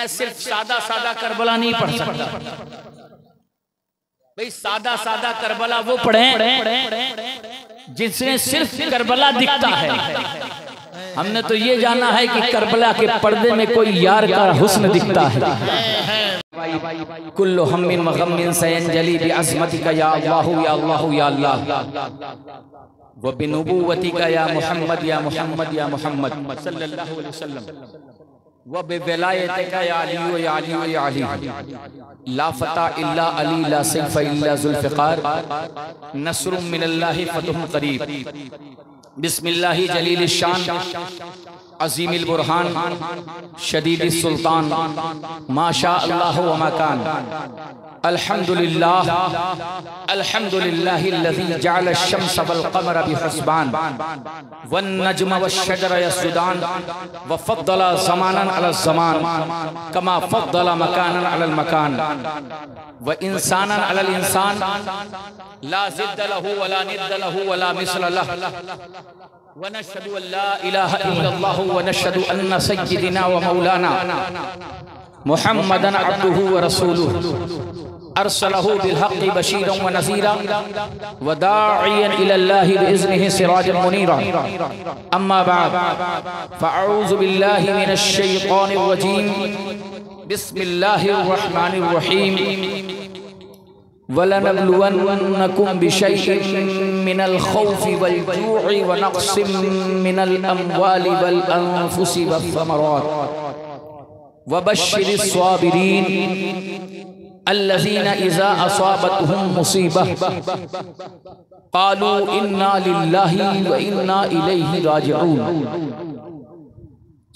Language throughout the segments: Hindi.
मैं सिर्फ सादा सादा करबला नहीं पढ़ सकता भाई। सादा सादा करबला वो पढ़े जिसमें सिर्फ करबला दिखता है। हमने तो ये जाना है कि करबला के पर्दे में कोई यार का हुस्न दिखता है। कुल्लु हम्मिन व गम्मिन सयंजली बिअज़मतिका या अल्लाहु या अल्लाहु या अल्लाह व बिनुबुव्वतिका या मुहम्मद या मुहम्मद या मुहम्मद सल्लल्लाहु अलैहि वसल्लम व बिविलायतिका या अली या अली या अली ला फता इल्ला अली ला सैफ इल्ला जुल्फ़िकार नस्रुम मिनल्लाहि फतहुन क़रीब। बिस्मिल्लाहि जलील शान अज़ीमिल बुरहान शदीद सुल्तान माशा अल्लाह व मकान अल्हम्दुलिल्लाह अल्हम्दुलिल्लाहिल्लज़ी जअल अश-शम्स वल क़मर बिहुस्बान वन नज्म वश-शजर यसजुदान व फ़द्दल ज़मानन अला ज़मान कमा फ़द्दल मकानन अला मकान व इंसानन अला इंसान ला ज़िद्द लहू वला निद्द लहू वला मिस्ल लहू व नशहदु अल्ला इलाहा इल्लल्लाह व नशहदु अन्न सय्यिदना व मौलाना मुहम्मदन अब्दुहु व रसूलुहु अरसलहु बिल हक़्क़ि बशीरन व नज़ीरा व दाइयन इलल्लाहि बिइज़्निहि सिराजन मुनीरा। अम्मा बाद फ़अऊज़ु बिल्लाहि मिनश शैतानिर रजीम। बिस्मिल्लाहिर रहमानिर रहीम। वलनब्लुवन्नकुम बिशैइन मिनल खौफि वल जू'i व नक़्सिम मिनल अम्वालि वल अनफुसि वस्समरात व बश्शिरिस साबिरीन अल्लज़ीना इज़ा असाबतहुम मुसीबह क़ालू इन्ना लिल्लाहि व इन्ना इलैहि राजिऊन।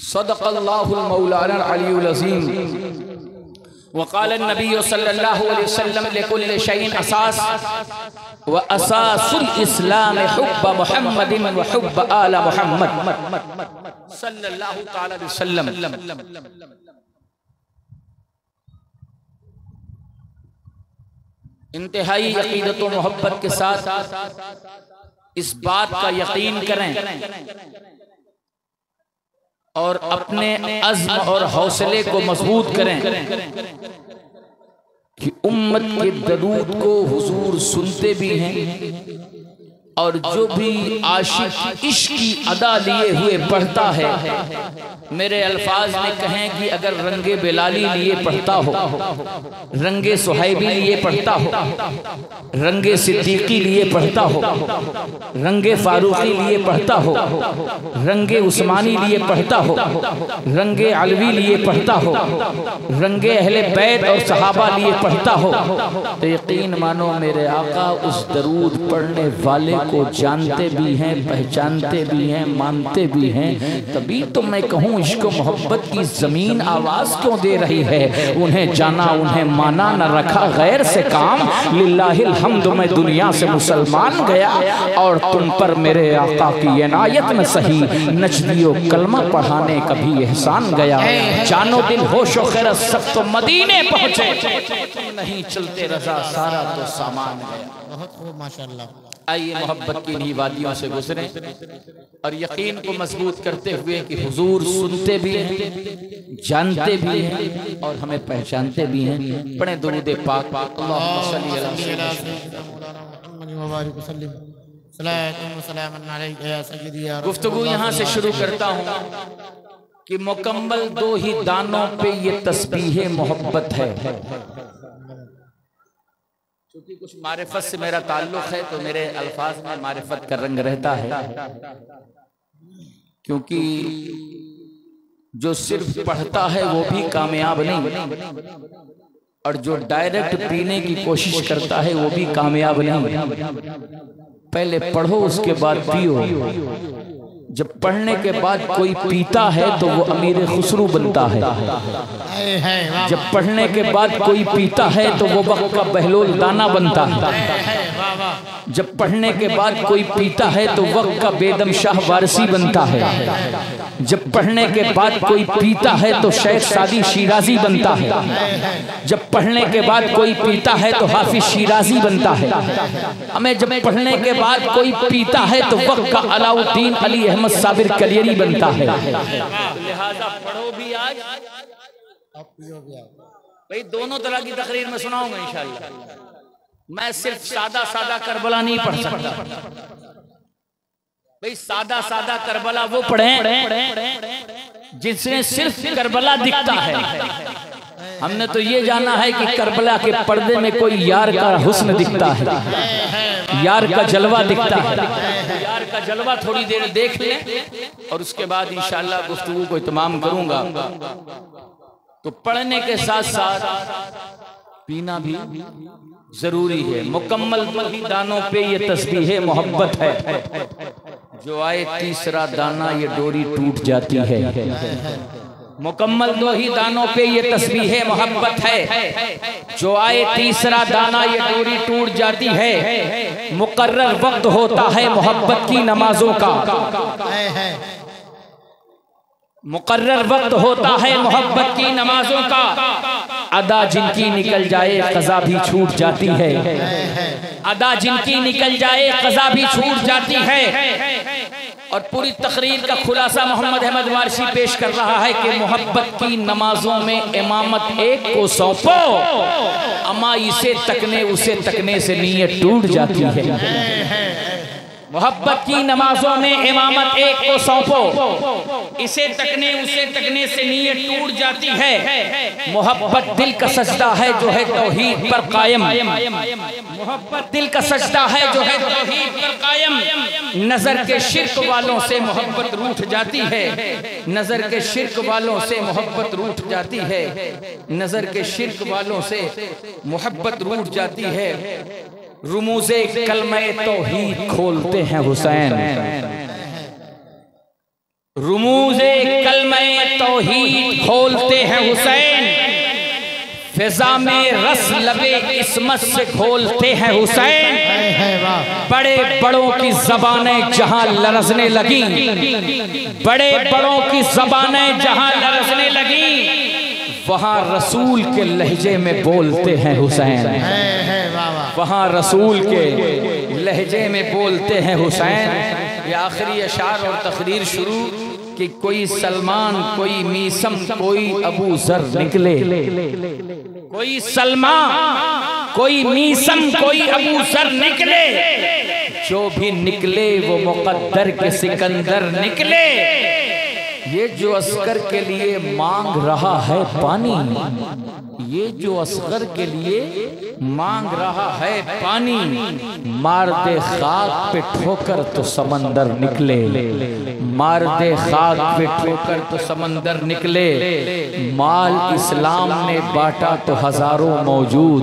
सदक़ल्लाहुल मौलाना अल-अलियुल अज़ीम। वक़ाल नबी सल्लल्लाहु अलैहि वसल्लम लिकुल्लि शैइन असास व असासुल इस्लाम हुब्ब मुहम्मदिन व हुब्ब आल मुहम्मद सल्लल्लाहु तआला अलैहि वसल्लम। इंतहाई अक़ीदत व मोहब्बत के साथ इस बात का यकीन करें और अपने अज़्म और हौसले को मजबूत करें कि उम्मत के दरूद को हुजूर सुनते भी हैं और जो भी आशिक इश्क की अदा लिए हुए पढ़ता है, मेरे अल्फाज में कहें कि अगर रंगे बेलाली लिए पढ़ता हो, रंगे सुहाइबी लिए पढ़ता हो, रंगे सिद्दीकी लिए पढ़ता हो, रंगे फारूकी लिए पढ़ता हो, रंगे उस्मानी लिए पढ़ता हो, रंगे अलवी लिए पढ़ता हो, रंगे अहले बैत और सहाबा लिए पढ़ता हो, तो यकीन मानो मेरे आका उस दरूद पढ़ने वाले को जानते भी हैं, पहचानते भी हैं, मानते भी हैं। तभी तो मैं कहूँ इश्क मोहब्बत की जमीन आवाज क्यों दे रही है। उन्हें जाना, उन्हें माना, न रखा गैर से काम। लिल्लाहिल हम्द, मैं दुनिया से मुसलमान गया और तुम पर मेरे आका की इनायत में सही नजदियो कलमा पढ़ाने का भी एहसान गया। जानो दिल होशो खैरत सब तो मदीने पहुँचे, नहीं चलते रजा सारा तो सामान गया। बहुत खूब माशाअल्लाह। आइए मोहब्बत की इन्हीं वादियों से गुजरे और यकीन को मजबूत करते हुए कि हुजूर सुनते भी हैं, जानते भी हैं और हमें पहचानते भी हैं। पढ़े दुरूद पाक। गुफ्तगू यहाँ से शुरू करता हूँ कि मुकम्मल दो ही दानों पे ये तस्बीह मोहब्बत है। क्योंकि कुछ मारिफत से मेरा ताल्लुक है तो मेरे अल्फाज में मारिफत का रंग रहता है। क्योंकि जो सिर्फ पढ़ता है वो भी कामयाब नहीं, और जो डायरेक्ट पीने की कोशिश करता है वो भी कामयाब नहीं। पहले पढ़ो उसके बाद पियो। जब पढ़ने के बाद कोई पीता है तो वो अमीर खुसरू बनता है। जब पढ़ने के बाद कोई पीता है तो वो वक्त का बहलोल दाना बनता है। जब पढ़ने के बाद कोई पीता है तो वक्त का बेदम शाह वारसी बनता है। जब पढ़ने के बाद कोई पीता है तो शेख सादी शिराजी बनता है। जब पढ़ने के बाद कोई पीता है तो हाफिज शिराजी बनता है। हमें जब पढ़ने के बाद कोई पीता है तो वक्त का अलाउद्दीन अली अहमद साबिर कलियरी बनता है। लिहाजा पढ़ो भी आज भाई दोनों तरह की तकरीर में सुनाऊंगा इंशाअल्लाह। मैं सिर्फ सादा सादा करबला नहीं पढ़ सकता भाई। सादा सादा करबला वो पढ़े जिसमें सिर्फ करबला दिखता है। हमने तो ये जाना है कि करबला के पर्दे में कोई यार का हुस्न दिखता है, यार का जलवा दिखता है। यार का जलवा थोड़ी देर देख लें और उसके बाद इंशाअल्लाह गुफ्तगू को इत्माम करूंगा। तो पढ़ने के साथ साथ पीना भी जरूरी है। मुकम्मल ही दानों पे ये तस्बीह मोहब्बत है। जो आए तीसरा दाना ये डोरी टूट जाती है। मुकम्मल 2 ही दानों पे ये तस्बीह मोहब्बत है। जो आए तीसरा दाना ये डोरी टूट जाती है। मुकर्रर वक्त होता है मोहब्बत की नमाजों का। मुकर्रर वक्त होता है मोहब्बत की नमाजों का। अदा जिनकी निकल जाए क़ज़ा भी छूट जाती है। अदा जिनकी निकल जाए क़ज़ा भी छूट जाती है। और पूरी तकरीर का खुलासा मोहम्मद अहमद वारसी पेश कर रहा है कि मोहब्बत की नमाजों में इमामत एक को सौंपो, अमा इसे तकने उसे तकने से नीयत टूट जाती है। मोहब्बत की नमाजों में इमामत एक को सौंपो, इसे तकने उसे तकने से नीयत टूट जाती है। मोहब्बत दिल का सजदा है जो है तौहीद पर कायम। मोहब्बत दिल का सजदा है जो है तौहीद पर कायम। नजर के शिर्क वालों से मोहब्बत रूठ जाती है। नजर के शिर्क वालों से मोहब्बत रूठ जाती है। नजर के शिर्क वालों से मोहब्बत रूठ जाती है। रुमूज़े कलमे तौहीद खोलते हैं हुसैन। रुमूज़े कलमे तौहीद खोलते हैं हुसैन। फिजा में रस लबे इस्मत से खोलते हैं हुसैन। बड़े बड़ों की ज़बानें जहां लरज़ने लगी, बड़े बड़ों की ज़बानें जहां लरज़ने लगी, वहां रसूल के लहजे में बोलते हैं हुसैन। वहां रसूल के लहजे में बोलते हैं हुसैन। ये आखिरी अशार और तकरीर शुरू कि कोई सलमान, कोई मीसम, कोई अबू जर निकले। कोई सलमान, कोई मीसम, कोई अबू जर निकले। जो भी निकले वो मुकद्दर के सिकंदर निकले। ये जो अस्कर के लिए मांग रहा है पानी, ये जो असगर के लिए मांग रहा है पानी, मार दे खाक पे ठोकर तो समंदर निकले। मार दे खाक पे ठोकर तो समंदर निकले। माल इस्लाम ने बांटा तो हजारों मौजूद।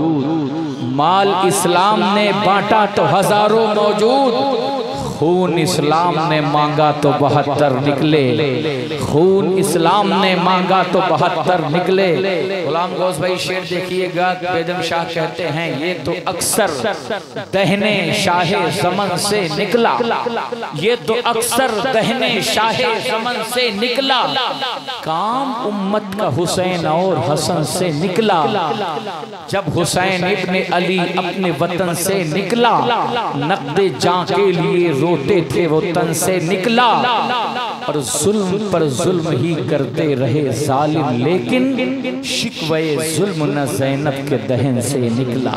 माल इस्लाम ने बांटा तो हजारों मौजूद। खून इस्लाम ने मांगा तो 72 निकले। खून इस्लाम ने मांगा तो 72 निकले। गुलाम गौस भाई शेर देखिएगा। बेदम शाह कहते हैं ये तो अक्सर दहने शाहे ज़मन से निकला। ये तो अक्सर दहने शाहे ज़मन से निकला। काम उम्मत का हुसैन और हसन से निकला। जब हुसैन इब्ने अली अपने वतन से निकला, नक़्दे जां के लिए रोते थे वो तन से निकला। और जुल्म पर जुल्म ही करते रहे जालिम, लेकिन शिकवे जुल्म न ज़ैनब के दहन से निकला।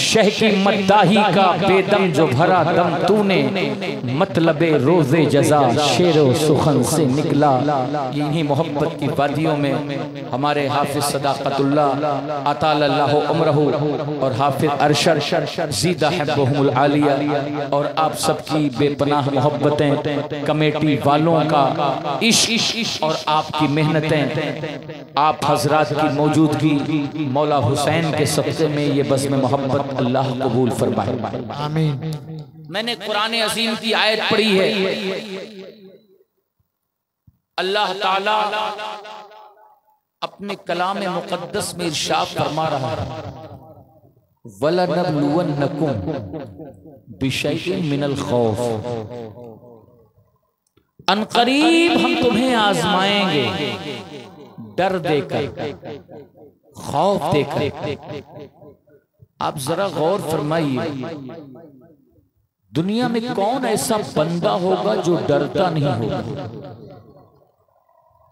शह की मद्दाही का बेदम जो भरा दम तूने, मतलबे रोज़े जज़ा शेरो सुखन से निकला। इन्हीं मोहब्बत की वादियों में हमारे हाफिज सदाकतुल्लाह अतालल्लाहु उम्रहु और हाफिज अरशद ज़ीदा हिब्बहुमुल आलिया और आप सबकी बेपनाह मोहब्बतें, कमेटी वालों का इश्क और आपकी मेहनतें, आप हजरात की मौजूदगी मौला हुसैन के सब्क़े में ये बज़्म मोहब्बत अल्लाह कबूल फरमाए। आमीन। मैंने कुरान अज़ीम की आयत पढ़ी है। अल्लाह ताला अपने कलाम मुक़द्दस में इरशाद फरमा रहा है, वलनब्लुवन्नकुम बिशैइन मिनल खौफ, अनकरीब हम तुम्हें आजमाएंगे डर देकर, खौफ देकर। आप जरा गौर फरमाइए, दुनिया में कौन ऐसा बंदा होगा जो डरता नहीं होगा?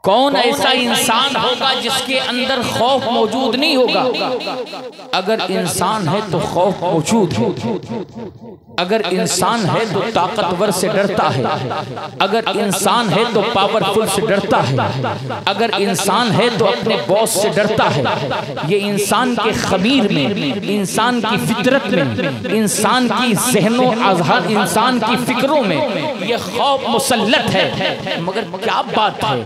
कौन ऐसा इंसान होगा जिसके अंदर खौफ मौजूद नहीं होगा? अगर इंसान है तो खौफ मौजूद है। अगर इंसान है तो ताकतवर से डरता है। अगर इंसान है तो पावरफुल से डरता है। अगर इंसान है तो अपने बॉस से डरता है। ये इंसान के खमीर में, इंसान की फितरत में, इंसान की ज़हनों अज़हर, इंसान की फिक्रों में ये खौफ मुसल्लत है। मगर क्या बात है,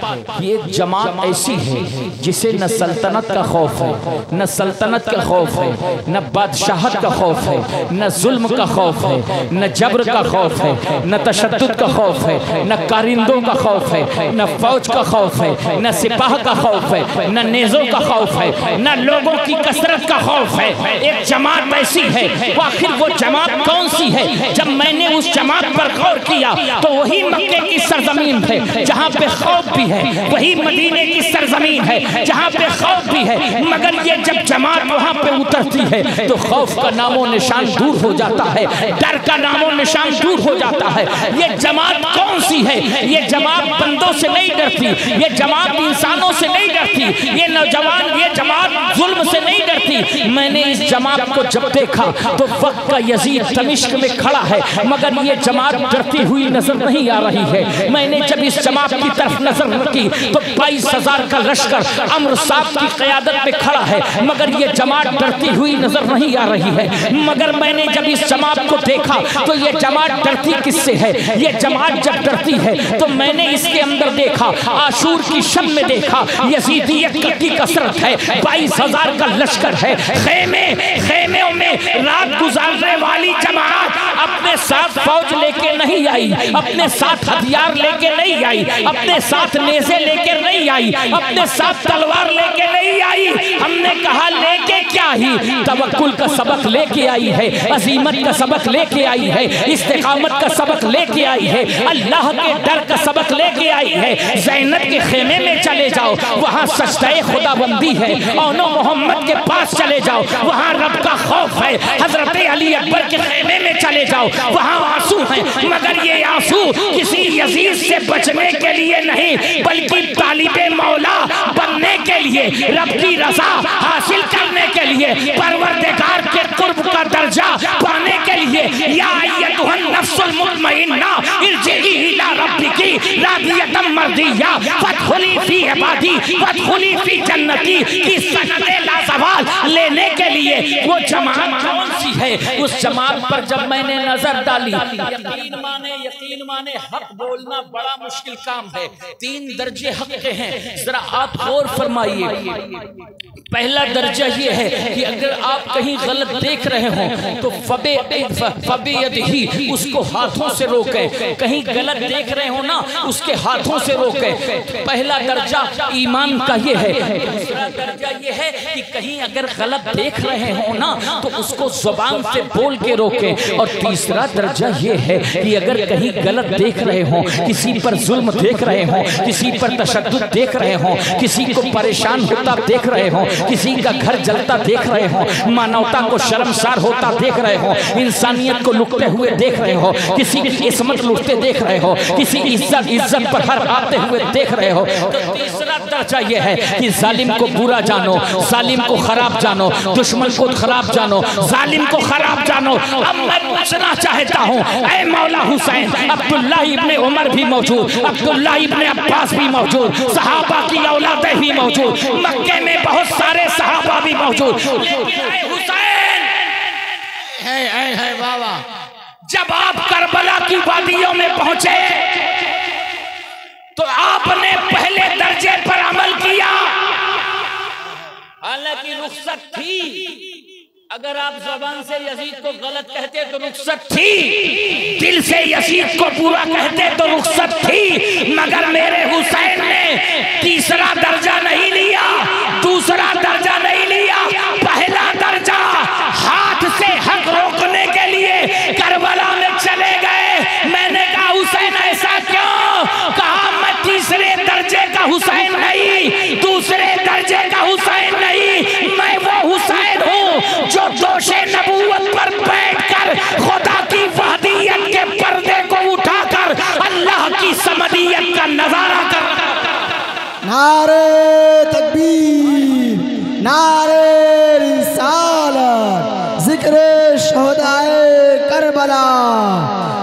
ये जमात ऐसी है जिसे न सल्तनत का खौफ है, न सल्तनत का खौफ है, न बादशाहत का खौफ है, न जुल्म का खौफ है, न जबर का खौफ है, न तशद्दुद का खौफ है, न कारिंदों का खौफ है, न फौज का खौफ है, न सिपाह का खौफ है, न नेज़ों का खौफ है, न लोगों की कसरत का खौफ है। एक जमात ऐसी है। आखिर वो जमात कौन सी है? जब मैंने उस जमात पर गौर किया तो वही मक्के की सरजमीन है जहाँ पे खौफ भी है, वही मदीने की सरजमीन है जहाँ पे खौफ भी है। मगर ये जब जमात वहाँ पे उतरती है तो खौफ का नामो निशान दूर हो जाता है, डर का नामो निशान दूर हो जाता है। ये जमात कौन सी है? ये जमात बंदों से नहीं डरती, ये जमात इंसानों से नहीं डरती, ये नौजवान, ये जमात जुल्म से नहीं डरती। मैंने इस जमात को जब देखा तो वक्त का यजीद दमिश्क में खड़ा है, मगर ये जमात डरती हुई नजर नहीं आ रही है। मैंने जब इस जमात की तरफ नजर रखी तो 22,000 का लश्कर अमर साहब की क़यादत में खड़ा है, मगर ये जमात डरती हुई नजर नहीं आ रही है। मगर मैंने जब इस जमात को देखा तो ये जमात डरती किससे है? ये जमात जब डरती है तो मैंने इसके अंदर देखा, आशूर की शब में देखा, यजीदियत की कसरत है, 22,000 का लश्कर है, खेमे में रात गुजारने वाली जमात अपने साथ फौज लेके नहीं आई, अपने साथ हथियार लेके नहीं आई, अपने साथ नेज़े लेके नहीं आई, अपने साथ तलवार लेके नहीं आई। हमने कहा लेके क्या ही, तवक्कुल का सबक लेके आई है, अजीमत का सबक लेके आई है, इस्तिकामत का सबक लेके आई है, अल्लाह के डर का सबक लेके आई है। ज़ैनब के खेमे में चले जाओ, वहाँ सजदाए खुदाबंदी है। औनो मोहम्मद के पास चले जाओ, वहाँ रब का खौफ है। हजरत अली अकबर के खेमे में चले जाओ, वहाँ आंसू हैं, मगर ये आंसू किसी यजीद से बचने के लिए नहीं, बल्कि तालिबे मौला बनने के लिए, रब की रज़ा हासिल करने के लिए, परवरदिगार के कुर्ब का दर्जा पाने के लिए। या अय्युहन नफ्सुल मुतमइन्ना इरजिई इला रब्बिकी रादियतम मर्दिया फदखुली फी इबादी फदखुली फी जन्नती की सनदे लाजवाल लेने के लिए वो जमात कौन सी है? उस जमात पर जब मैंने नजर डाली, यकीन माने हक बोलना बड़ा मुश्किल काम है। 3 दर्जे हक के हैं, जरा आप गौर फरमाइए। पहला दर्जा ये है कि अगर आप कहीं गलत देख रहे हो तो फबेयदिही, उसको हाथों से रोके। कहीं गलत देख रहे हो ना, उसके हाथों से रोके। पहला दर्जा ईमान का ये है। दूसरा दर्जा ये है कि कहीं अगर गलत देख रहे हो ना तो उसको जुबान से बोल के रोके। और तीसरा दर्जा ये है कि अगर कहीं गलत देख रहे हो, किसी पर जुल्म देख रहे हो, किसी पर तशद्दुद देख रहे हो, किसी को परेशान होता देख रहे हो, किसी का घर जलता देख रहे हो, मानवता को शर्मसार होता देख रहे हो, इंसानियत को लुटते हुए देख रहे हो, किसी की इस्मत लुटते देख रहे हो, किसी इज्जत पर हर आते हुए देख रहे हो, तो तीसरा दर्जा यह है कि जालिम को बुरा जानो, जालिम को खराब जानो, दुश्मन को खराब जानो, जालिम को खराब जानो। अब मैं पूछना चाहता हूँ, ऐ मौला हुसैन, अब्दुल्ला इब्ने उमर भी मौजूद, अब्दुल्ला इब्ने अब्बास भी मौजूद, सहाबा की औलादें भी मौजूद, मक्के में बहुत सारे सहाबा भी मौजूद। हुसैन है बाबा, जब आप करबला की वादियों में पहुंचे तो आपने पहले दर्जे पर अमल किया। हालांकि रुखसत थी, अगर आप ज़बान से यजीद को गलत कहते तो रुखसत थी, दिल से यजीद को बुरा कहते तो रुखसत थी, मगर मेरे हुसैन ने तीसरा दर्जा नहीं लिया, दूसरा दर्जा नहीं लिया, पहला दर्जा हाथ से हक रोकने के लिए करबला में चले गए। मैंने कहा हुसैन ऐसा क्यों? कहा मैं तीसरे दर्जे का हुसैन नहीं, दूसरे दर्जे का हुसैन नहीं, मैं वो हुसैन हूँ जो दोषे नबूवत पर बैठकर खुदा की वहदियत के पर्दे को उठाकर अल्लाह की समदियत का नजारा कर। नारे तकबीर, नारे रिसालत, जिक्र शोहदाए करबला,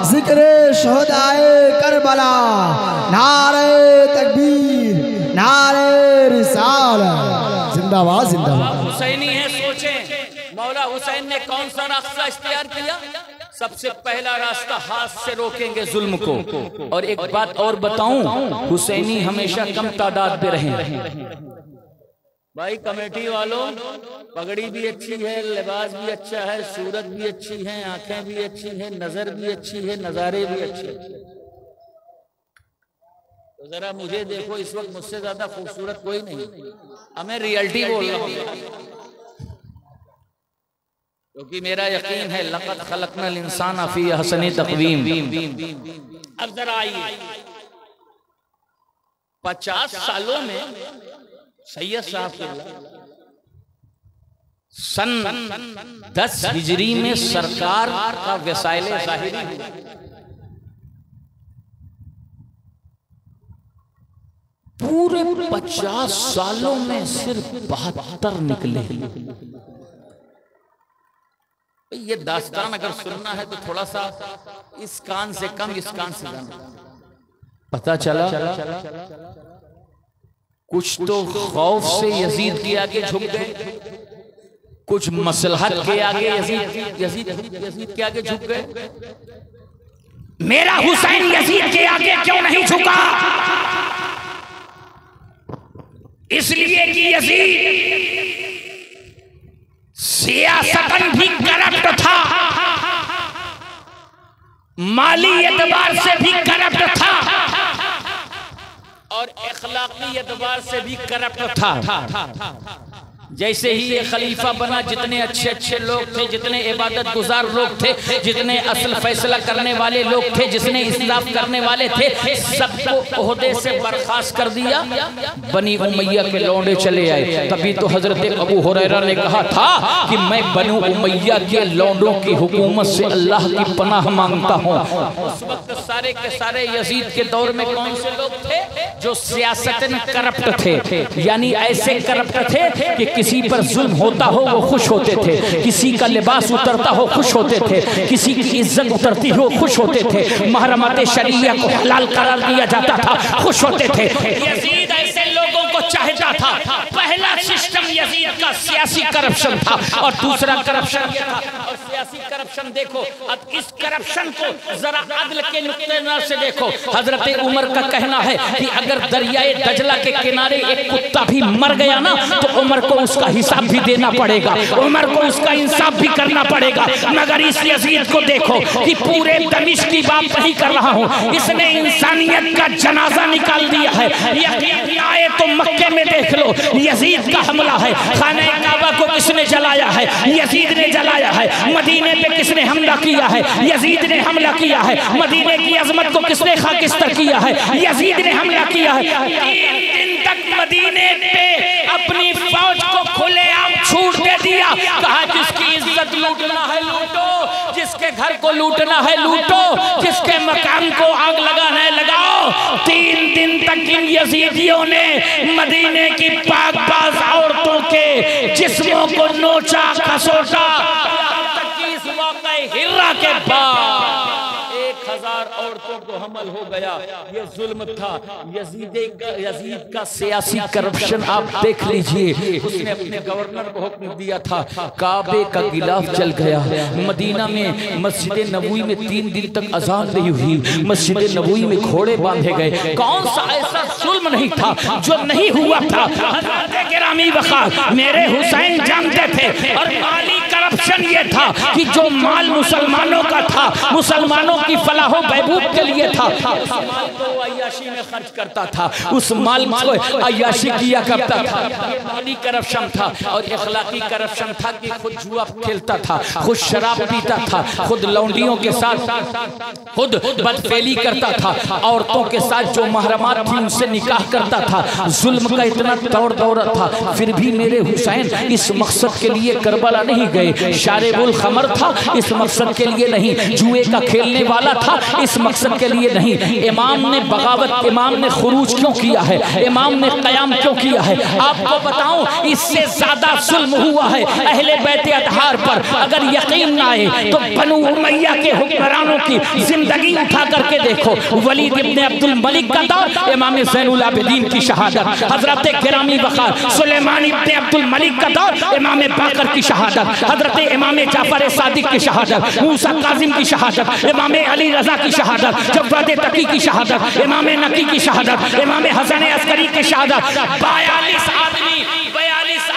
जिक्र शोहदाए करबला, नारे तकबीर, नारे रिसालत। जिंदाबाद जिंदाबाद। हुसैनी है, सोचें मौला हुसैन ने कौन सा रास्ता इख्तियार किया? सबसे पहला रास्ता, हाथ से रोकेंगे जुल्म को। और एक बात और बताऊं, हुसैनी हमेशा कम तादाद में रहे। भाई कमेटी वालों, पगड़ी भी अच्छी है, लिबास भी अच्छा है, सूरत भी अच्छी है, आंखें भी अच्छी है, नजर भी अच्छी है, नजारे भी अच्छे हैं। तो जरा मुझे देखो, इस वक्त मुझसे ज्यादा खूबसूरत कोई नहीं। हमें रियलिटी बोल रहा हूँ, क्योंकि मेरा यकीन है लक़द खलक़नल इंसान फी अहसनी तक़वीम। अब जरा आइए, 50 सालों में सैयद साहब सन 10 हिजरी में सरकार का वसाइले ज़ाहिरी हुआ। पूरे 50 सालों में सिर्फ 72 निकले। ये दास्तान अगर सुनना है तो थोड़ा सा इस कान से कम, इस कान से ज्यादा। पता चला कुछ तो खौफ से यजीद के आगे झुक गए, कुछ मसलहत के आगे यजीद के आगे झुक गए। मेरा हुसैन यजीद के आगे क्यों नहीं झुका? इसलिए कि यजीद सियासतन भी करप्ट था, माली एतबार से भी करप्ट था, और अखलाकी एतबार से भी करप्ट था। जैसे ही ये खलीफा बना, जितने अच्छे अच्छे लोग थे, जितने इबादत गुजार लोग थे, जितने असल फैसला करने वाले लोग थे, जिसने इंसाफ करने वाले थे, सबको ओहदे से बर्खास्त कर दिया। बनी उमैया के लौंडे चले आए। तभी तो हजरत अबू हुरैरा ने कहा था कि मैं बनी उमैया के लौंडों की हुकूमत से अल्लाह की पनाह मांगता हूँ। उस वक्त सारे के सारे यजीद के दौर में कौन से लोग थे? जो सियासतन करप्ट थे, यानी ऐसे करप्ट थे कि किसी पर जुल्म होता हो वो खुश होते थे, किसी का लिबास उतरता हो खुश होते थे, किसी की इज्जत उतरती हो खुश होते थे, महरमत शरिया को हलाल करार दिया जाता था, खुश होते थे। यजीद ऐसे लोगों को चाहता था। पहला सिस्टम यजीद का सियासी करप्शन था, और दूसरा करप्शन क्या था? और सियासी करप्शन देखो, अब इस करप्शन को जरा अदल के नुक्ते नजर से देखो। हजरत उमर का कहना है कि अगर दरियाए दजला के किनारे एक कुत्ता भी मर गया ना, तो उमर को उसका हिसाब भी देना पड़ेगा, उमर को उसका इंसाफ भी करना पड़ेगा। मगर इस यजीद को देखो कि पूरे दमिश्क की बात नहीं कर रहा हूँ, इसने इंसानियत का जनाजा निकाल दिया है। यकीन आए तो मक्के में देख लो, यजीद का हमला है। खाने काबा को किसने जलाया है? यजीद ने जलाया है। मदीने पे किसने हमला किया है? यजीद ने हमला किया है। मदीने की अजमत को किसने खाकिस्तर किया है? यजीद ने हमला किया है। 3 दिन तक मदीने पे अपनी फौज को खुलेआम छूट दे दिया। कहा जिसकी इज्जत लूटना है लूटो, जिसके घर को लूटना है लूटो, जिसके मकान को आग लगाना है लगाओ। 3 दिन तक इन यजीदियों ने मदीने की पाकबाज औरतों के जिस्मों को नोचा खसोटा। इस वाक़े हिर्रा के बाद 1000 औरतों को हमल हो गया। ये जुल्म था। यजीद का सियासी करप्शन आप देख लीजिए। उसने अपने गवर्नर को हुक्म दिया था, काबे का गिलाफ जल गया। मदीना में मस्जिद नबवी में 3 दिन तक अजान नहीं हुई। मस्जिद नबवी में घोड़े बांधे गए। कौन सा ऐसा जुल्म नहीं था जो नहीं हुआ था? गिरामी वक़ार मेरे हुसैन जानते थे। और माली करप्शन ये था कि जो माल मुसलमानों का था, मुसलमानों की फलाहो बहबूद के लिए था, उस माल को अय्याशी में खर्च करता था, उस माल को अय्याशी किया करता था। माली करप्शन था। और इखलाकी करप्शन था कि खुद जुआ खेलता था, खुद शराब पीता था, खुद लौंडियों के साथ खुद बदफेली करता था, औरतों के साथ जो महरमात थी उनसे निकाह करता था। जुल्म का इतना दौर दौरा था। फिर भी मेरे हुसैन इस मकसद के लिए करबला नहीं गए गए। शारिबुल खमर था, इस मकसद के लिए नहीं। जुए का खेलने वाला था, इस मकसद के लिए नहीं। इमाम ने बगावत, इमाम ने खुरूज क्यों किया है, इमाम ने क़याम क्यों किया है? आपको बताऊं, इससे ज्यादा जुल्म हुआ है अहले बैत अतहार पर। अगर यकीन ना आए तो बनु उमैया के हुक्मरानों की जिंदगी उठा करके देखो। वलीद इब्ने अब्दुल मलिक का दौर, इमाम ज़ैनुल आबिदीन की शहादत। हजरत गिरामी वक़ार सुलेमान इब्ने अब्दुल मलिक का दौर, इमाम बाकर की शहादत। हजरत इमाम जाफर सादिक की शहादत, मूसा काजिम की शहादत, इमाम अली रजा की शहादत, जफ़र तकी की शहादत, इमाम नकी की शहादत, इमाम हसन अस्करी की शहादत। 42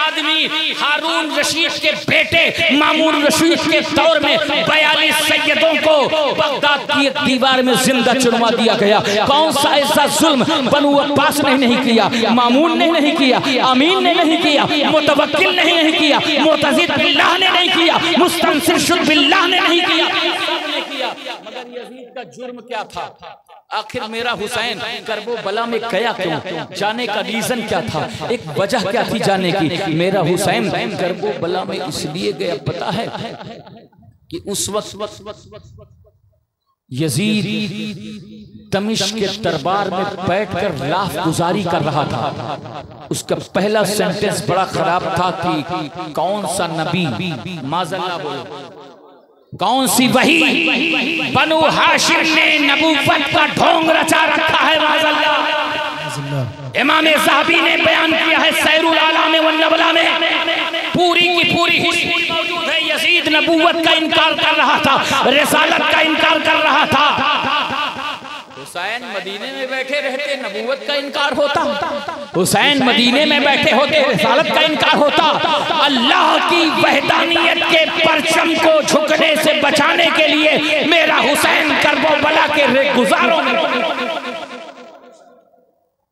आदमी हारून रशीद के बेटे मामून रशीद के दौर में 42 सैयदों को बगदाद की एक दीवार में जिंदा चुनवा दिया गया। कौन सा ऐसा जुल्म बनु अब्बास ने नहीं किया, मामून ने नहीं किया, अमीन ने नहीं किया, मुतवक्किल ने नहीं किया, मुअतज़िद बिल्लाह ने नहीं किया, मुस्तंसिर बिल्लाह ने नहीं किया, सबने किया। मगर यजीद का जुर्म क्या था? आखिर मेरा हुसैन करबो बला में गया क्यों? जाने का रीजन क्या था? एक वजह क्या थी जाने की? मेरा हुसैन करबो बला में इसलिए गया, पता है कि उस वक्त यजीद दमिश्क के दरबार में बैठकर लाफ गुजारी कर रहा था। उसका पहला सेंटेंस बड़ा खराब था कि कौन सा नबी, माज़अल्लाह बोलो, कौन सी वही बनु हाशिम ने नबूवत का ढोंग रचा रखा है? माज़अल्लाह। इमाम ज़हबी ने बयान किया है सैरुल आलाम व नबला में, पूरी की पूरी हिस्ट्री मौजूद है। यजीद नबूवत का इनकार कर रहा था, रिसालत का इनकार कर रहा था। हुसैन मदीने में बैठे रहते, नबूवत का इनकार होता। हुसैन मदीने में बैठे होते, रिसालत का इनकार होता। अल्लाह की वहदानियत के परचम को झुकने से बचाने के लिए मेरा हुसैन करबला के गुजारों में।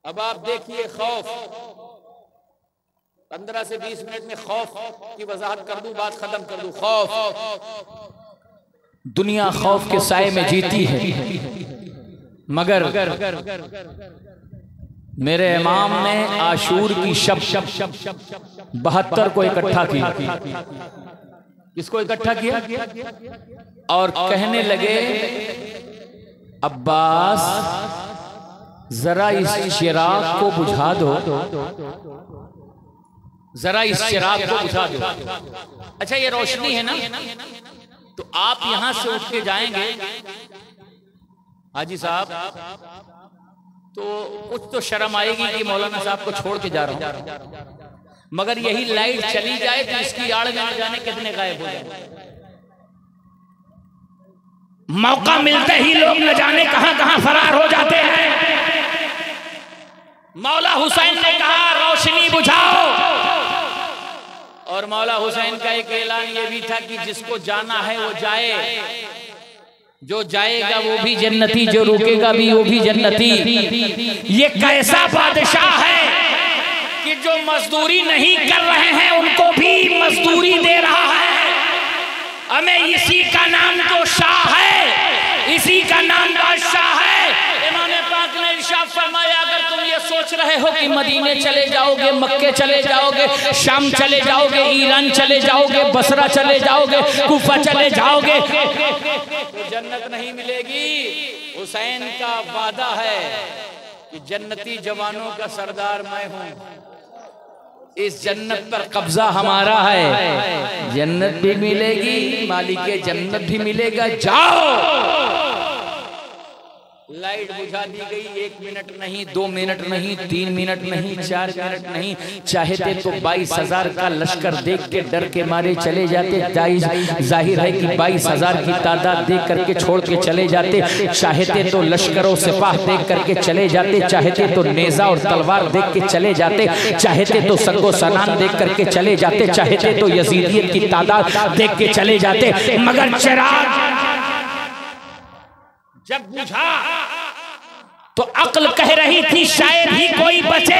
अब आप देखिए, खौफ 15 से 20 मिनट में खौफ की वजाहत कर दूं, बात खत्म कर दूं। खौफ, दुनिया खौफ के साए में जीती है, मगर मेरे इमाम ने आशूर की शब 72 को इकट्ठा किया। किसको इकट्ठा किया? और कहने लगे, अब्बास जरा इस चिराग को बुझा दो, जरा इस चिराग को बुझा दो। अच्छा, ये रोशनी है ना, तो आप यहां से उठ के जाएंगे हाजी साहब, तो कुछ तो शर्म आएगी कि मौलाना साहब को छोड़ के जा रहा हूं, मगर यही लाइट चली जाए तो इसकी आड़ में जाने कितने गायब हो जाए। मौका मिलते ही लोग न जाने कहां कहां फरार हो जाते हैं। मौला हुसैन ने कहा रोशनी बुझाओ, और मौला हुसैन का एक ऐलान ये भी था कि जिसको जाना है वो जाए, जो जाएगा वो भी जन्नती, जो रुकेगा भी वो भी जन्नती। ये कैसा बादशाह है कि जो मजदूरी नहीं कर रहे हैं उनको भी मजदूरी दे रहा है। हमें इसी का नाम तो शाह है, इसी का नाम बादशाह है। इमाम पाक ने इरशाद फरमाया, अगर तुम ये सोच रहे हो कि मदीने चले जाओगे, मक्के चले जाओगे, शाम चले जाओगे, ईरान चले जाओगे, बसरा चले जाओगे, कूफा चले जाओगे, तो जन्नत नहीं मिलेगी। हुसैन का वादा है कि जन्नती जवानों का सरदार मैं हूं, इस जन्नत पर कब्जा हमारा है, जन्नत भी मिलेगी, मालिके जन्नत भी मिलेगा। जाओ। लाइट बुझा दी गई, 1 मिनट नहीं, 2 मिनट नहीं, 3 मिनट नहीं, 4 मिनट नहीं, चाहते तो 22,000 का लश्कर देख के डर के मारे चले जाते। जाहिर है कि 22,000 की तादाद देख करके छोड़ के चले जाते। चाहते तो लश्करों सिपाह देख करके चले जाते, चाहते तो नेजा और तलवार देख के चले जाते, चाहते तो सग्गो सनान देख करके चले जाते, चाहते तो यजीदियत की तादाद देख के चले जाते। मगर चिराग जब बुझा तो अक्ल कह रही थी शायद ही कोई बचे,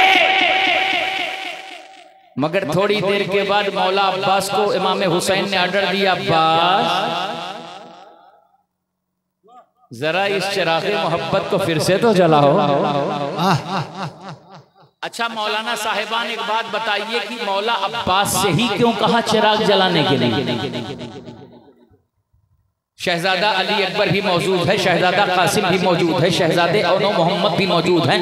मगर थोड़ी देर के बाद मौला अब्बास को इमाम हुसैन ने ऑर्डर दिया, अब्बास जरा इस चिराग़े मोहब्बत को फिर से तो जलाओ। अच्छा मौलाना साहिबान एक बात बताइए कि मौला अब्बास से ही क्यों कहा चिराग जलाने के लिए? शहजादा अली अकबर भी मौजूद है, शहजादा कासिम भी मौजूद है, शहजादे औनो मोहम्मद भी मौजूद हैं,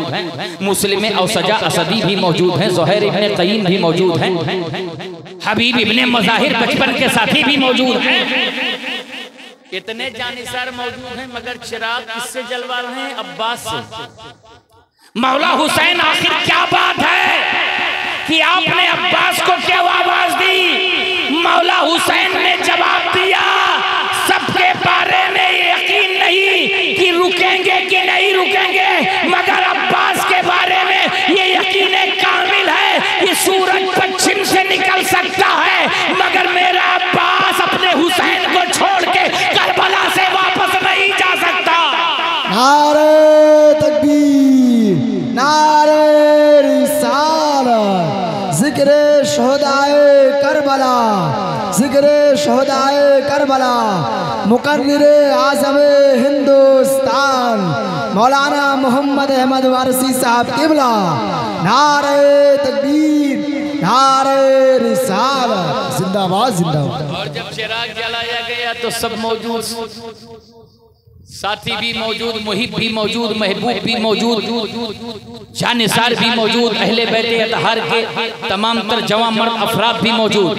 मुस्लिम औसजा असदी भी मौजूद हैं, ज़ुहैर इब्ने क़य्यिम भी मौजूद हैं, हबीब इब्ने मुज़ाहिर बचपन के साथी भी मौजूद हैं। इतने जानिसार मौजूद हैं, मगर चिराग किससे जलवा रहे हैं? अब्बास से। मौला हुसैन आखिर क्या बात है कि आपने अब्बास को क्यों आवाज दी? मौला हुसैन ने जवाब दिया, सबके बारे में यकीन नहीं कि रुकेंगे कि नहीं रुकेंगे, मगर अब्बास के बारे में ये यकीन कामिल है कि सूरज पश्चिम से निकल सकता है, मगर मेरा अब्बास अपने हुसैन को छोड़ के करबला से वापस नहीं जा सकता। नारे तकबीर, नारे रिसालत, जिक्रे शोहदाए करबला, जिक्रे शोहदाए करबला, मुकर्रिरे आज़म हिंदुस्तान मौलाना मोहम्मद अहमद वारसी साहब किबला। नारे तकबीर, नारे रिसालत, जिंदाबाद जिंदाबाद। और जब चिराग जलाया गया तो सब मौजूद, साथी भी मौजूद, मुहिब भी मौजूद, महबूब भी मौजूद, जानिसार भी मौजूद, अहले बैते अतहार के तमाम तर जवां मर्द अफराद भी मौजूद।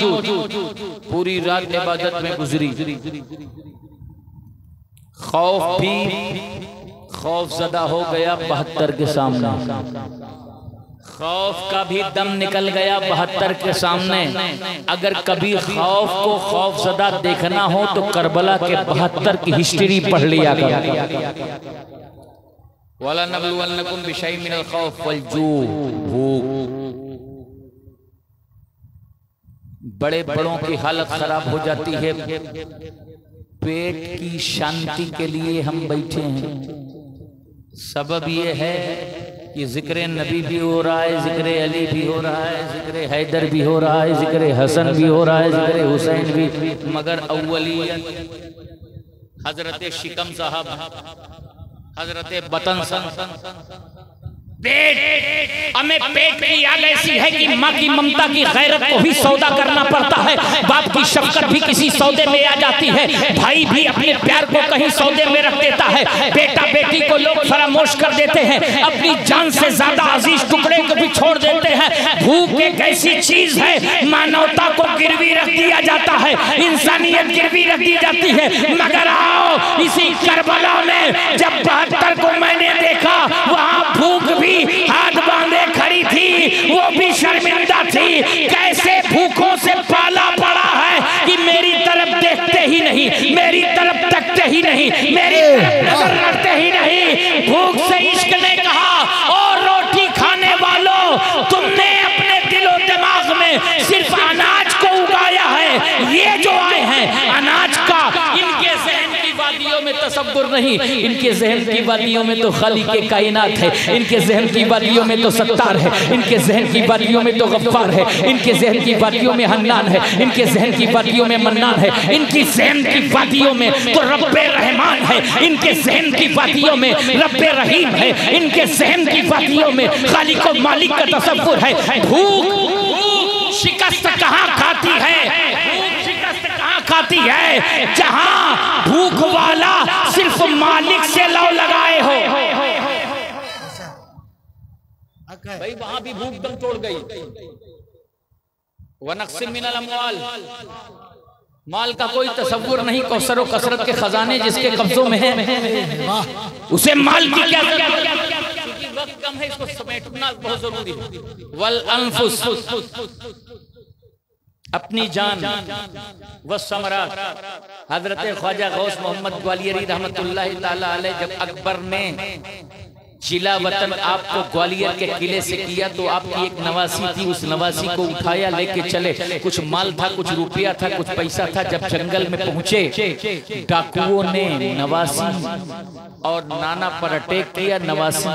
पूरी रात इबादत में गुजरी। खौफ भी खौफ ज़दा हो गया 72 के सामने, खौफ का भी दम निकल गया 72 के सामने। अगर कभी खौफ को खौफज़दा देखना हो तो करबला के 72 की हिस्ट्री पढ़ लिया करो। वाला नबलुवन्नकुम बिशैइन मिनल खौफ वल जू, भूख। बड़े बड़ों की हालत खराब हो जाती है, पेट की शांति के लिए हम बैठे हैं। सबब ये है कि जिक्र नबी भी हो रहा है, जिक्र अली भी हो रहा है, जिक्र हैदर भी हो रहा है, जिक्र हसन भी हो रहा है, जिक्र हुसैन भी, मगर अव्वलियत हजरत शिकम साहब, हजरत बतन पेट, हमें पेट की याद ऐसी है कि माँ की ममता की गैरत को भी सौदा करना पड़ता है, बाप की शफकत भी किसी सौदे में आ जाती है, भाई भी अपने प्यार को कहीं सौदे में रख देता है, बेटा बेटी को लोग फरामोश कर देते हैं, अपनी जान से ज्यादा अजीज टुकड़े को भी छोड़ देते हैं। भूख एक ऐसी चीज है, मानवता को गिरवी रख दिया जाता है, इंसानियत गिरवी रख दी जाती है। मगर आओ इसी करबला में जब 72 को मैंने देखा, वहाँ भूख भी हाथ बांधे खड़ी थी, वो भी शर्मिंदा थी। कैसे भूखों से पाला पड़ा है कि मेरी तरफ देखते ही नहीं, मेरी तरफ तकते ही नहीं, मेरी तरफ नजर रखते ही नहीं। भूख से इश्क ने कहा, और रोटी खाने वालों, तुमने अपने दिलो दिमाग में सिर्फ अनाज को उगाया है। ये जो आए हैं अनाज का, इनके ज़हन की वादियों में तसव्वुर नहीं, इनके ज़हन की वादियों में तो खालिक़े कायनात है, इनके ज़हन की वादियों में तो सत्तार है, इनके ज़हन की वादियों में तो गफ्फार है, इनके ज़हन की वादियों में हन्नान है, इनके ज़हन की वादियों में मन्नान है, इनकी ज़हन की वादियों में तो रब्बे रहमान है, इनके ज़हन की वादियों में रब्बे रहीम है, इनके ज़हन की वादियों में खालिक और मालिक का तसव्वुर है। भूख शिकस्त कहाँ खाती है, भूख शिकस्त कहाँ खाती है? जहाँ भूख वाला सिर्फ मालिक से लौ लगाए हो। भाई वहां भी भूख दम तोड़ गई। वनक्सिम मिनल अम्वाल, माल का कोई तसव्वुर नहीं, कौसर और कसरत के खजाने जिसके कब्जों में हैं, उसे माल की क्या क्योंकि वक्त कम है, इसको समेटना बहुत जरूरी है। वल अनफुस, अपनी जान, व समरात। हजरत ख्वाजा गौस मोहम्मद ग्वालियरी रहमतुल्लाह ताला अलैह जब अकबर ने जिला वतन आपको ग्वालियर के किले से किया तो आपकी एक नवासी थी, उस नवासी को उठाया लेके चले। कुछ माल था, कुछ रुपया था, कुछ पैसा था। जब जंगल में पहुंचे, डाकुओं ने नवासी और नाना पर अटैक किया। नवासी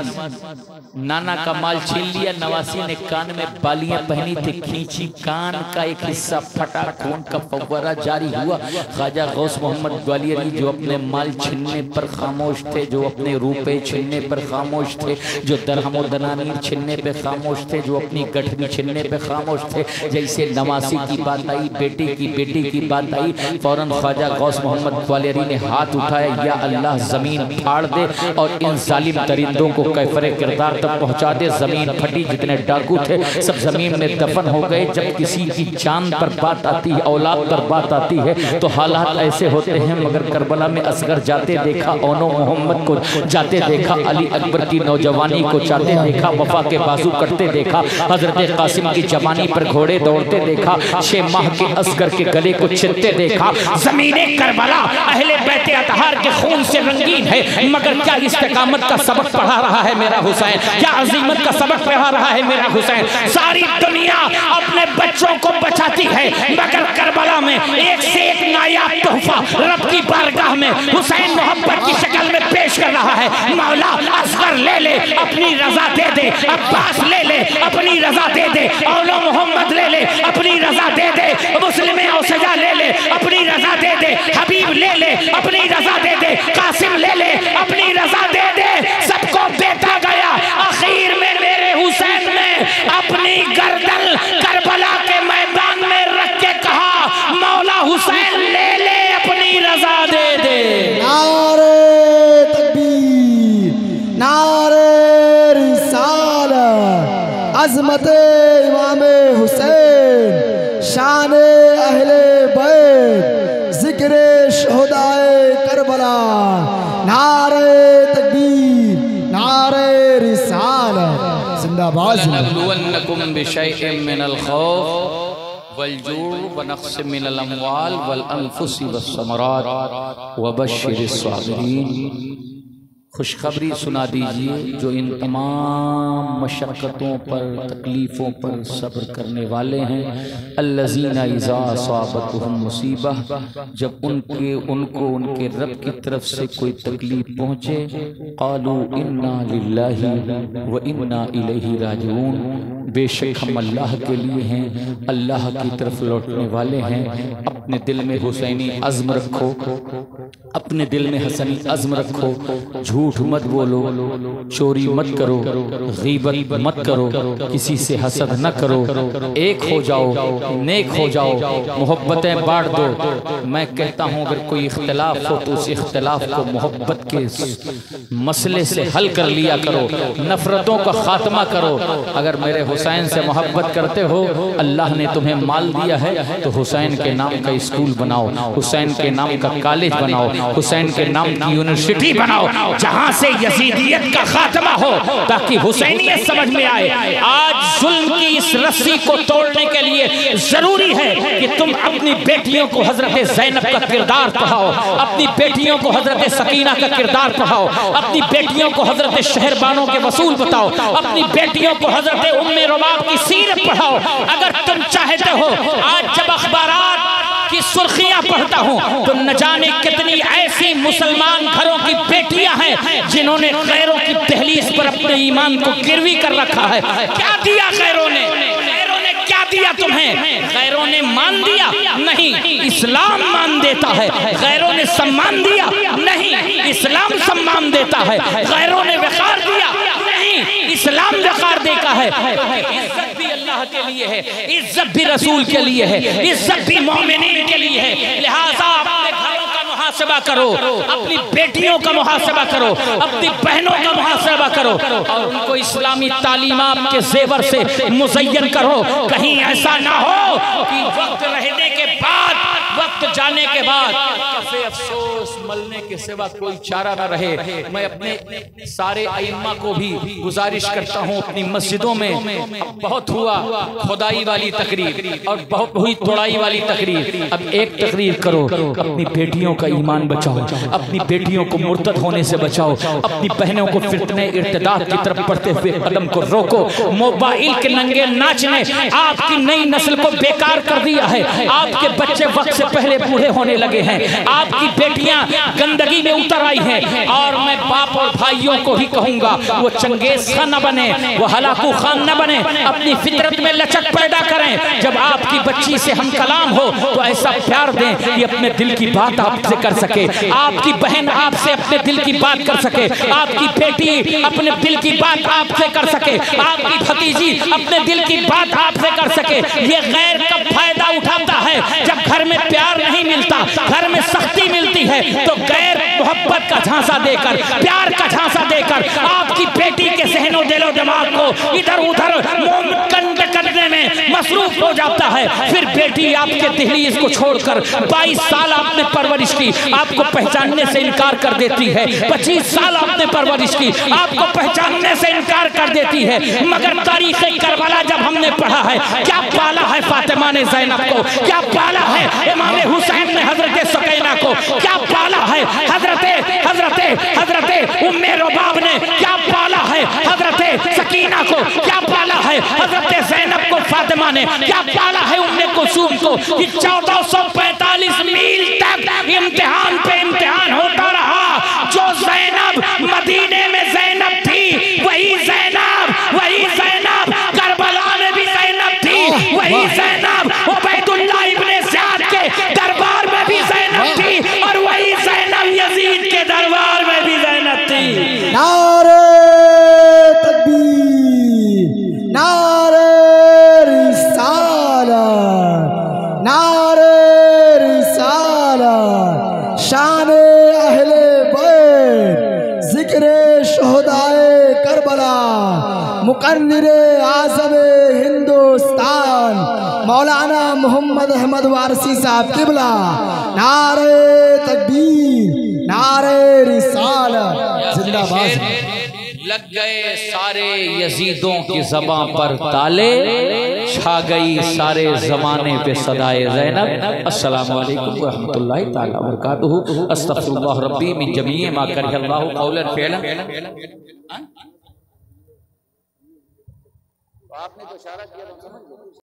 नाना का माल छीन लिया। नवासी ने कान में बालियां पहनी थी, खींची, कान का एक हिस्सा फटा, खून का फव्वारा जारी हुआ। ख्वाजा गौस मोहम्मद ग्वालियरी जो अपने माल छीनने पर खामोश थे, जो अपने रुपए छीनने पर खामोश खामोश थे, जो दरहम और दनानीर छीनने पे खामोश थे, जो अपनी गठरी छीनने पे खामोश थे। जैसे नवासी की बात आई, बेटी की बात आई, फौरन ख्वाजा गौस मोहम्मद ग्वालियरी ने हाथ उठाया, या अल्लाह ज़मीन फाड़ दे और इन जालिम दरिंदों को कैफरे किरदार तक पहुँचा दे। ज़मीन फटी, जितने डाकू थे सब ज़मीन में दफन हो गए। जब किसी की जान पर बात आती है, औलाद पर बात आती है, तो हालात ऐसे होते हैं। मगर करबला में असगर जाते देखा, ओनो मोहम्मद को जाते देखा, अली अकबर की नौजवानी को जाते देखा, वफा के बाजू कटते देखा, हजरत कासिम की जवानी पर घोड़े दौड़ते देखा, 6 माह के असगर के गले को छिलते देखा। ज़मीने करबला अहले बैत अतहार के खून से रंगीन है, मगर क्या इस्तिकामत का सबक पढ़ा रहा है मेरा हुसैन, क्या अजीमत का सबक पढ़ा रहा है मेरा हुसैन। सारी दुनिया अपने बच्चों को बचाती है, मगर करबला में एक से एक नायाब तोहफा रब की बारगाह में हुसैन मोहब्बत की शक्ल में पेश कर रहा है। मौला असगर ले ले अपनी रजा दे दे, अब्बास ले ले अपनी रजा दे दे, औलो मोहम्मद ले ले अपनी रजा दे दे, मुस्लिम औसजा ले ले अपनी रजा दे दे, हबीब ले ले अपनी रजा दे दे, कासिम ले ले अपनी रजा दे दे। सबको देता गया, आखिर में मेरे हुसैन ने अपनी गर्दन करबला के मैदान में रख के कहा, मौला हुसैन ले ले अपनी रजा दे दे। नारे तकबीर, नारे रिसालत, अज़मत इमाम हुसैन, शान अहले बैत, जिक्र शोहदाए करबला। नारे तकबीर, नारे रिसालत, जिंदाबाद। लनबलुवन्नकुम बिशैइन मिनल खौफ वल्जूअ वनक़्सिम मिनल अम्वाल वल अनफुसि वस्समरात वबश्शिरिस साबिरीन। खुशखबरी सुना दीजिए जो इन तमाम मशक्क़तों पर, तकलीफ़ों पर सब्र करने वाले हैं। अल्लज़ीना इज़ा असाबतहुम मुसीबह, जब उनको उनके रब की तरफ से कोई तकलीफ़ पहुँचे, क़ालू इन्ना लिल्लाहि व इन्ना इलैहि राजिऊन, बेशक हम अल्लाह के लिए हैं, अल्लाह की तरफ लौटने वाले हैं। अपने दिल में हुसैनी अज़्म रखो, अपने दिल में हसनी अज़्म रखो, झूठ मत बोलो, चोरी मत करो, गीबत मत करो, किसी से हसद न करो, एक हो जाओ, नेक हो जाओ, मोहब्बतें बांट दो। मैं कहता हूँ अगर कोई इख्तिलाफ हो तो उस इख्तिलाफ को मोहब्बत के मसले से हल कर लिया करो, नफरतों का खात्मा करो। अगर मेरे हुसैन से मोहब्बत करते हो, अल्लाह ने तुम्हें माल दिया है तो हुसैन के नाम का स्कूल बनाओ, हुसैन के नाम का कॉलेज बनाओ, हुसैन के नाम की यूनिवर्सिटी बनाओ, जहां से यजीदियत का खात्मा हो, ताकि हुसैनियत समझ में आए। आज जुल्म की इस रस्सी को तोड़ने के लिए जरूरी है कि तुम अपनी बेटियों को हजरत ज़ैनब का किरदार पढ़ाओ, अपनी बेटियों को हजरत सकीना का किरदार पढ़ाओ, अपनी बेटियों को हजरत शहरबानों के वसूल बताओ, अपनी बेटियों को हजरत उम्मे रुबाब की सीरत पढ़ाओ। अगर तुम चाहते हो, आज जब अखबारात की सुर्खियां पढ़ता हूं तो न जाने कितनी ऐसी मुसलमान घरों की बेटियां हैं जिन्होंने गैरों की दहलीज पर अपने ईमान को गिरवी कर रखा है। क्या दिया गैरों ने? गैरों ने क्या दिया तुम्हें? गैरों ने मान दिया? नहीं, इस्लाम मान देता है। गैरों ने सम्मान दिया? नहीं, इस्लाम सम्मान देता है। गैरों ने वक़ार दिया? नहीं, इस्लाम वक़ार देता है। इज्जत भी अल्लाह के लिए है, इज्जत भी रसूल के लिए है, इज्जत भी मोमिनीन के लिए है। लिहाजा अपने घरों का मुहासबा करो, अपनी बेटियों का मुहासबा करो, अपनी बहनों का मुहासबा करो और उनको इस्लामी तालीमात के जेवर से मुज़य्यन करो। कहीं ऐसा ना हो कि वक्त रहने के बाद, वक्त जाने के बाद कैसे अफसोस मलने के सिवा कोई चारा न रहे। मैं अपने सारे अइम्मा को भी गुजारिश करता हूँ, अपनी मस्जिदों में बहुत हुआ खुदाई वाली तकरीर और बहुत हुई तोड़ाई वाली तकरीर। अब एक तकरीर करो, अपनी बेटियों का ईमान बचाओ, अपनी बेटियों को मुर्तद होने से बचाओ, अपनी बहनों को फितने इर्तिदाद की तरफ बढ़ते हुए कदम को रोको। मोबाइल के नंगे नाच ने आपकी नई नस्ल को बेकार कर दिया है। आपके बच्चे वक्त से पहले बूढ़े होने लगे हैं। आपकी बेटियां गंदगी में उतर आई हैं और मैं बाप और भाइयों को भी कहूंगा वो चंगेज खान न बने, वो हलाकू खान न बने, अपनी फितरत में लचक पैदा करें। जब आपकी बच्ची से हम कलाम हो तो ऐसा प्यार दें कि अपने दिल की बात आपसे कर सके, आपकी बहन आपसे अपने दिल की बात कर सके, आपकी बेटी अपने दिल की बात आपसे कर सके, आपकी भतीजी अपने दिल की बात आपसे कर सके। ये गैर कब फायदा उठाता है? जब घर में प्यार नहीं मिलता, घर में सख्ती मिलती है, तो गैर मोहब्बत का झांसा देकर, प्यार का झांसा देकर आपकी बेटी के सहनो दिलो दिमाग को इधर उधर कंड करने में मसरूफ हो जाता है। फिर बेटी आपके दहलीज को छोड़कर 22 साल आपने परवरिश की, आपको पहचानने से इनकार कर देती है। 25 साल आपने परवरिश की, आपको पहचानने से इनकार कर देती है। मगर तारीख करबला जब हमने पढ़ा है, क्या पाला है फातिमा ने ज़ैनब को, क्या पाला है इमाम हुसैन ने हजरत सुकैना को, क्या पाला है हजरते उम्मे रुबाब ने, क्या पाला है हजरत सकीना को, क्या पाला है हजरत ज़ैनब को फातिमा ने, क्या पाला है उम्मे कुलसूम को। 1445 मील तक इम्तिहान पे इम्तिहान होता रहा। जो ज़ैनब मदीने में ज़ैनब थी, वही ज़ैनब करबला में भी ज़ैनब थी, वही ज़ैनब उबैदुल्लाह इब्ने ज़ियाद के दरबार में भी ज़ैनब थी, और वही ज़ैनब यजीद के दरबार में भी ज़ैनब थी। नारे तकबीर, नारे रिसालत, नारे रिसालत, शाने अहले बैत, जिक्रे शोहदाए करबला, मुकन्निरे आज़म हिंदुस्तान मौलाना मोहम्मद अहमद वारसी साहब किबला। नारे तकबीर, नारे रिसालत, जिंदाबाद। लग गए सारे यजीदों की ज़बां पर ताले, छा गई सारे ज़माने पे सदाए ज़ैनब। अस्सलामु अलैकुम व रहमतुल्लाहि ताला व बरकातुहू। अस्तग़फिरुल्लाह रब्बी मिन जमीइ मा करहल्लाहु क़ौलन फ़िअलन। आपने तो इशारा किया,